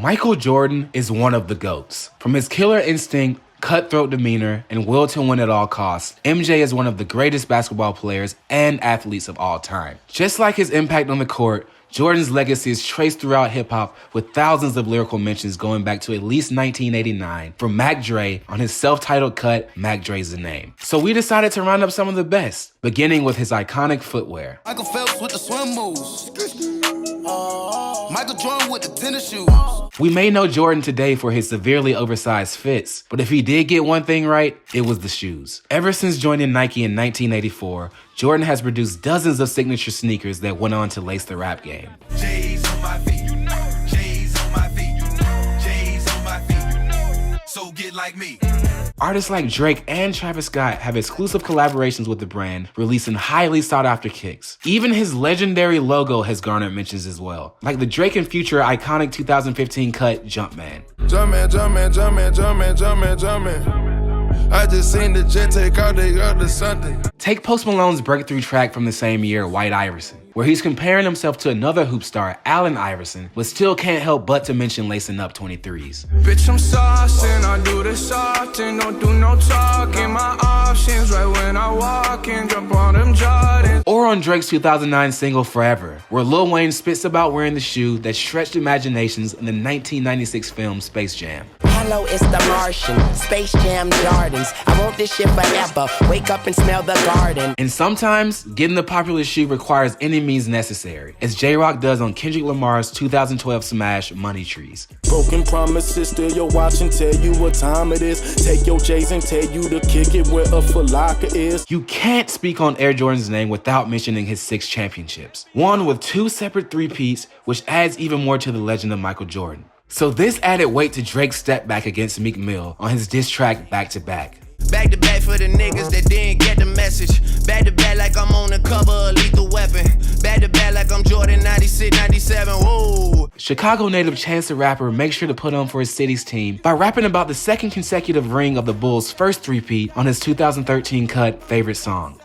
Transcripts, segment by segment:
Michael Jordan is one of the GOATs. From his killer instinct, cutthroat demeanor, and will to win at all costs, MJ is one of the greatest basketball players and athletes of all time. Just like his impact on the court, Jordan's legacy is traced throughout hip-hop with thousands of lyrical mentions going back to at least 1989 from Mac Dre on his self-titled cut, Mac Dre's the Name. So we decided to round up some of the best, beginning with his iconic footwear. Michael Phelps with the swim moves. Michael Jordan with the tennis shoes. We may know Jordan today for his severely oversized fits, but if he did get one thing right, it was the shoes. Ever since joining Nike in 1984, Jordan has produced dozens of signature sneakers that went on to lace the rap game. J's on my feet, you know. J's on my feet, you know. J's on my feet, you know. So get like me. Artists like Drake and Travis Scott have exclusive collaborations with the brand, releasing highly sought-after kicks. Even his legendary logo has garnered mentions as well, like the Drake and Future iconic 2015 cut, Jumpman. Jumpman, Jumpman, Jumpman, Jumpman, Jumpman, Jumpman. I just seen the jet take out the other something. Take Post Malone's breakthrough track from the same year, White Iverson, where he's comparing himself to another hoop star, Allen Iverson, but still can't help but to mention lacing up 23s. Bitch, I'm saucing, I do this often, don't do no talking, my options right when I walk in, jump on them Jordans. Or on Drake's 2009 single, Forever, where Lil Wayne spits about wearing the shoe that stretched imaginations in the 1996 film Space Jam. Hello, it's the Martian, Space Jam Jordans. I want this shit forever, wake up and smell the garden. And sometimes, getting the popular shoe requires any means necessary, as J-Rock does on Kendrick Lamar's 2012 smash, Money Trees. Broken promises, still your watch and tell you what time it is. Take your J's and tell you to kick it where a Foot Locker is. You can't speak on Air Jordan's name without mentioning his 6 championships. One with 2 separate three-peats, which adds even more to the legend of Michael Jordan. So this added weight to Drake's step back against Meek Mill on his diss track Back to Back. Back to back for the niggas that didn't get the message. Back to back like I'm on the cover of Lethal Weapon. Back to back like I'm Jordan 96, 97, whoa. Chicago native Chance the Rapper makes sure to put on for his city's team by rapping about the second consecutive ring of the Bulls' first three-peat on his 2013 cut, Favorite Song.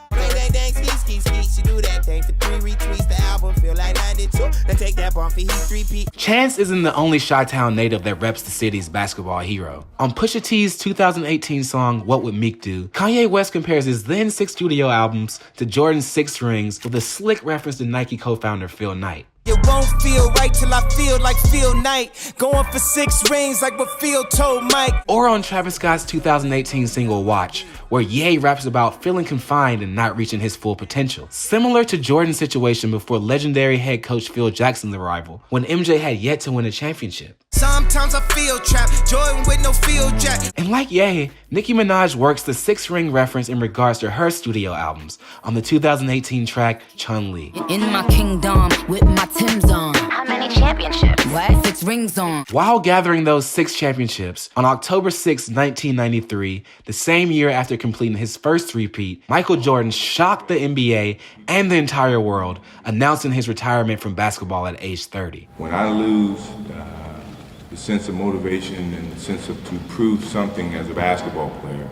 Chance isn't the only Chi-Town native that reps the city's basketball hero. On Pusha T's 2018 song, What Would Meek Do?, Kanye West compares his then 6 studio albums to Jordan's 6 rings with a slick reference to Nike co-founder Phil Knight. It won't feel right till I feel like Phil Knight. Going for 6 rings like what Phil told Mike. Or on Travis Scott's 2018 single Watch, where Ye raps about feeling confined and not reaching his full potential. Similar to Jordan's situation before legendary head coach Phil Jackson's arrival, when MJ had yet to win a championship. Sometimes I feel trapped, Jordan with no field jack. And like Ye, Nicki Minaj works the 6-ring reference in regards to her studio albums on the 2018 track Chun-Li. In my kingdom with my Tim's on. How many championships? What? 6 rings on. While gathering those 6 championships, on October 6, 1993, the same year after completing his first three-peat, Michael Jordan shocked the NBA and the entire world, announcing his retirement from basketball at age 30. When I lose the sense of motivation and the sense of to prove something as a basketball player,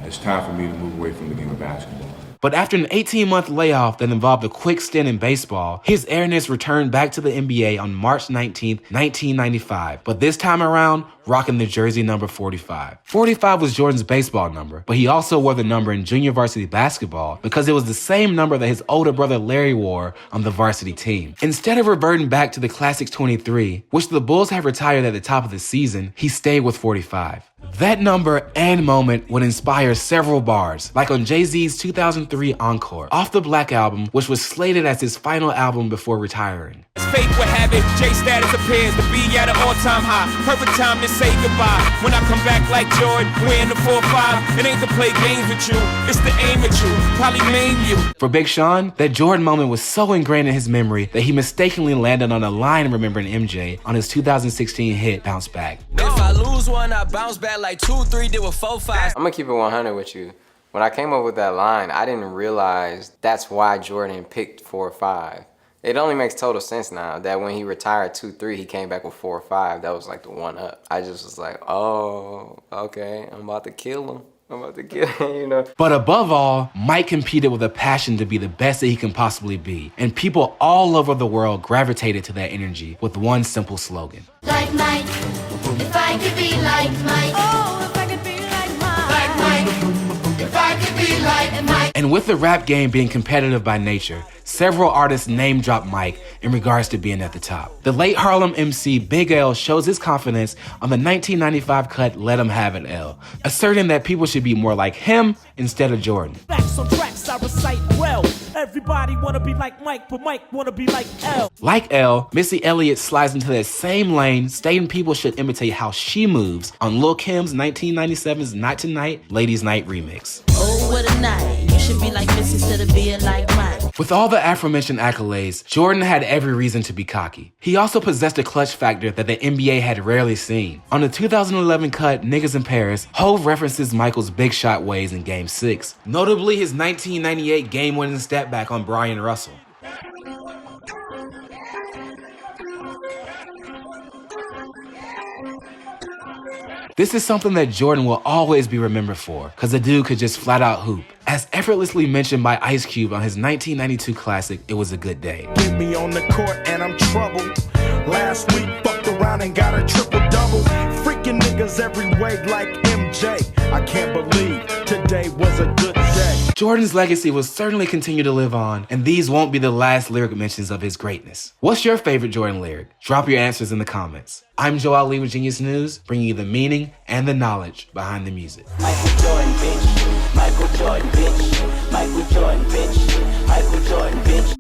it's time for me to move away from the game of basketball. But after an 18-month layoff that involved a quick stint in baseball, his airness returned back to the NBA on March 19, 1995. But this time around, rocking the jersey number 45. 45 was Jordan's baseball number, but he also wore the number in junior varsity basketball because it was the same number that his older brother Larry wore on the varsity team. Instead of reverting back to the classic 23, which the Bulls had retired at the top of the season, he stayed with 45. That number and moment would inspire several bars, like on Jay-Z's 2003 Encore, off the Black Album, which was slated as his final album before retiring. As fate would have it, J status appears to be at an all-time high. Perfect time to say goodbye. When I come back like Jordan, wearing the 4-5, it ain't to play games with you, it's to aim at you, probably maim you. For Big Sean, that Jordan moment was so ingrained in his memory that he mistakenly landed on a line remembering MJ on his 2016 hit, Bounce Back. If I lose one, I bounce back like 2-3 did with 4-5. I'm gonna keep it 100 with you. When I came up with that line, I didn't realize that's why Jordan picked 4-5. It only makes total sense now that when he retired 2-3, he came back with 4-5. That was like the 1-up. I just was like, oh, okay, I'm about to kill him. I'm about to kill him, you know. But above all, Mike competed with a passion to be the best that he can possibly be. And people all over the world gravitated to that energy with one simple slogan. Like Mike, if I could be like Mike. Oh, if I could be like Mike. Like Mike, if I could be like Mike. And with the rap game being competitive by nature, several artists name drop Mike in regards to being at the top. The late Harlem MC Big L shows his confidence on the 1995 cut Let 'Em Have It L, asserting that people should be more like him instead of Jordan. Facts on tracks I recite well. Everybody wanna be like Mike, but Mike wanna be like L. Like L, Missy Elliott slides into that same lane, stating people should imitate how she moves on Lil' Kim's 1997's Not Tonight, Ladies Night remix. Oh, what a night. You should be like Missy instead of being like Mike. With all the aforementioned accolades, Jordan had every reason to be cocky. He also possessed a clutch factor that the NBA had rarely seen. On the 2011 cut Niggas in Paris, Hov references Michael's big shot ways in Game 6, notably his 1998 game-winning step back on Brian Russell. This is something that Jordan will always be remembered for, cause the dude could just flat out hoop. As effortlessly mentioned by Ice Cube on his 1992 classic, It Was a Good Day. Get me on the court and I'm troubled. Last week fucked around and got a triple-double. Freaking niggas every way like MJ. I can't believe today was a good day. Jordan's legacy will certainly continue to live on, and these won't be the last lyric mentions of his greatness. What's your favorite Jordan lyric? Drop your answers in the comments. I'm Joe Ali with Genius News, bringing you the meaning and the knowledge behind the music. Michael Jordan, bitch. Michael Jordan, bitch. Michael Jordan, bitch. Michael Jordan, bitch.